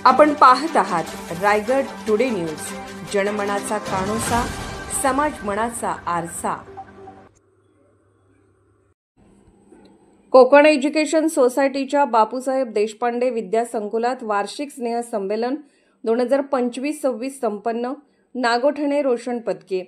आपण पाहत आहात रायगड टुडे न्यूज, जनमनाचा कानोसा, समाज मनाचा आरसा। कोकण एज्युकेशन सोसायटीच्या बापूसाहेब देशपांडे विद्या संकुलात वार्षिक स्नेह संमेलन 2025-26 संपन्न। नागोठणे रोशन पदके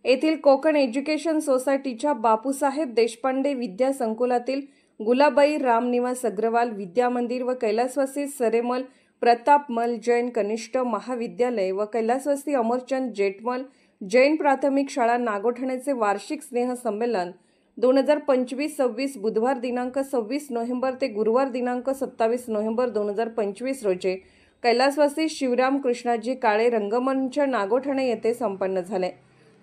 येथील कोकण एज्युकेशन सोसायटीच्या बापूसाहेब देशपांडे विद्या संकुलातील गुलाबाई रामनिवास अग्रवाल विद्या मंदिर व कैलासवासी सरेमल प्रतापमल जैन कनिष्ठ महाविद्यालय व कैलासवासी अमरचंद जेठमल जैन प्राथमिक शाळा नागोठणेचे वार्षिक स्नेह संमेलन 2025-26 बुधवार दिनांक 26 नोव्हेंबर ते गुरुवार दिनांक 27 नोव्हेंबर 2025 रोजी कैलासवासी शिवराम कृष्णाजी काळे रंगमंच नागोठणे येथे संपन्न झाले।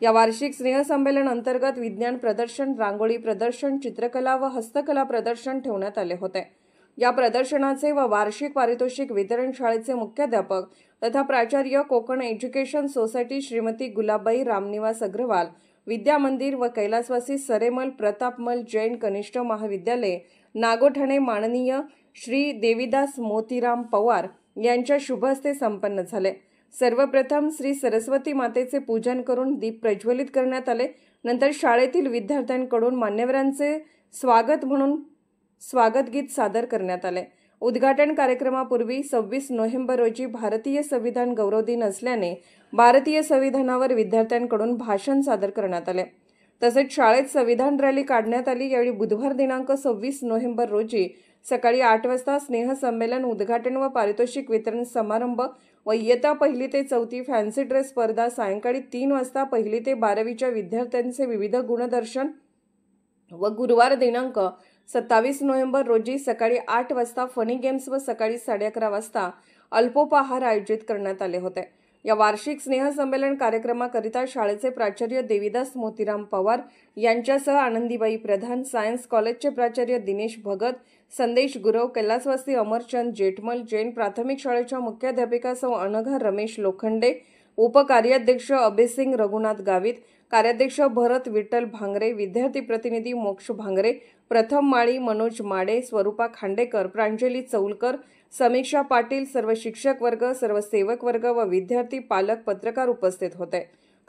या वार्षिक स्नेह संमेलन अंतर्गत विज्ञान प्रदर्शन, रांगोळी प्रदर्शन, चित्रकला व हस्तकला प्रदर्शन ठेवण्यात आले होते। या प्रदर्शनाचे व वार्षिक पारितोषिक वितरण शाळेचे मुख्याध्यापक तथा प्राचार्य कोकण एज्युकेशन सोसायटी श्रीमती गुलाबाई रामनिवास अग्रवाल विद्या मंदिर व कैलासवासी सरेमल प्रतापमल जैन कनिष्ठ महाविद्यालय नागोठणे माननीय श्री देवीदास मोतीराम पवार यांच्या शुभ हस्ते संपन्न झाले। सर्वप्रथम श्री सरस्वती मातेचे पूजन करून दीप प्रज्वलित करण्यात आले। नंतर शाळेतील विद्यार्थ्यांकडून मान्यवरांचे स्वागत म्हणून स्वागत गीत सादर करण्यात आले। उद्घाटन कार्यक्रमापूर्वी 26 नोव्हेंबर रोजी भारतीय संविधान गौरव दिन असल्याने भारतीय संविधानावर विद्यार्थ्यांकडून भाषण सादर करण्यात आले। तसेच शाळेत संविधान रॅली काढण्यात आली। यावेळी बुधवार दिनांक 26 नोव्हेंबर रोजी सकाळी 8 वाजता स्नेह संमेलन, उद्घाटन व पारितोषिक वितरण समारंभ व इयत्ता 1ली ते 4थी फॅन्सी ड्रेस स्पर्धा, सायंकाळी 3 वाजता 1ली ते 12वीच्या विद्यार्थ्यांचे विविध गुणदर्शन व गुरुवार दिनांक 27 नोव्हेंबर रोजी सकाळी 8 वाजता फनी गेम्स व सकाळी 11:30 वाजता अल्पोपहार आयोजित करण्यात आले होते। या वार्षिक स्नेह संमेलन कार्यक्रमाकरिता शाळेचे प्राचार्य देवीदास मोतीराम पवार यांच्यासह आनंदीबाई प्रधान, सायन्स कॉलेजचे प्राचार्य दिनेश भगत, संदेश गुरव, कैलासवासी अमरचंद जेठमल जैन प्राथमिक शाळेच्या मुख्याध्यापिका सौ अनघा रमेश लोखंडे, उपकार्याध्यक्ष अभयसिंग रघुनाथ गावित, कार्याध्यक्ष भरत विठ्ठल भांगरे, विद्यार्थी प्रतिनिधी मोक्ष भांगरे, प्रथम माळी मनोज माडे, स्वरूपा खांडेकर, प्रांजली चौलकर, समीक्षा पाटील, सर्व शिक्षक वर्ग, सर्व सेवक वर्ग व विद्यार्थी पालक पत्रकार उपस्थित होते।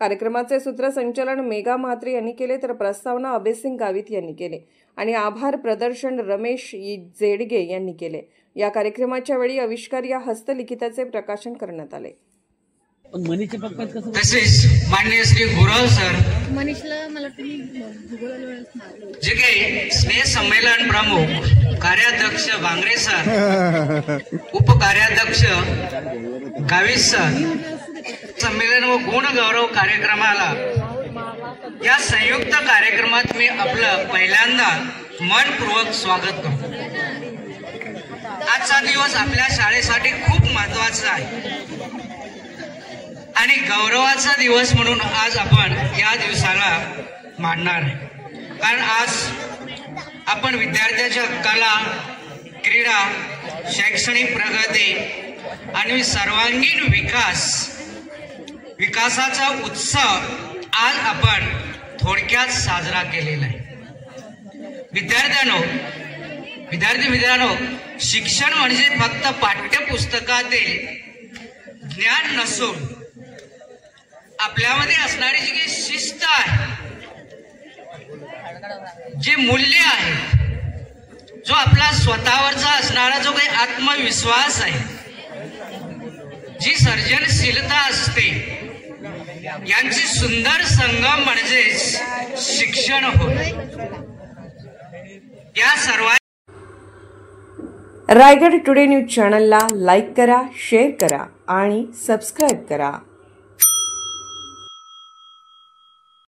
कार्यक्रमाचे सूत्रसंचालन मेघा म्हात्रे यांनी केले तर प्रस्तावना अभयसिंग गावित यांनी केले आणि आभार प्रदर्शन रमेश जेडगे यांनी केले। या कार्यक्रमाच्या वेळी आविष्कार या हस्तलिखिताचे प्रकाशन करण्यात आले। तसेच माननीय श्री गुरव सर जे काही स्नेह संमेलन प्रमुख कार्याध्यक्ष भांगरे सर, उपकार्याध्यक्ष गावित सर, संमेलन व गुण गौरव कार्यक्रमाला या संयुक्त कार्यक्रमात मी आपलं पहिल्यांदा मनपूर्वक स्वागत करतो। आजचा दिवस आपल्या शाळेसाठी खूप महत्त्वाचा आहे आणि गौरवाचा दिवस म्हणून आज आपण या दिवसाला मानणार आहे। कारण आज आपण विद्यार्थ्याच्या कला, क्रीडा, शैक्षणिक प्रगती आणि सर्वांगीण विकासाचा उत्सव आज आपण थोडक्यात साजरा केलेला आहे। विद्यार्थी शिक्षण म्हणजे फक्त पाठ्यपुस्तकातील ज्ञान नसून आपल्यामध्ये असणारी जी काही शिस्त आहे, जे मूल्य आहे, जो आपला स्वतःवरचा असणारा जो काही आत्मविश्वास आहे, जी सर्जनशीलता असते, यांची सुंदर संगम म्हणजेच शिक्षण होय। या सर्व रायगड टुडे न्यूज चॅनलला लाईक करा, शेअर करा आणि सबस्क्राईब करा।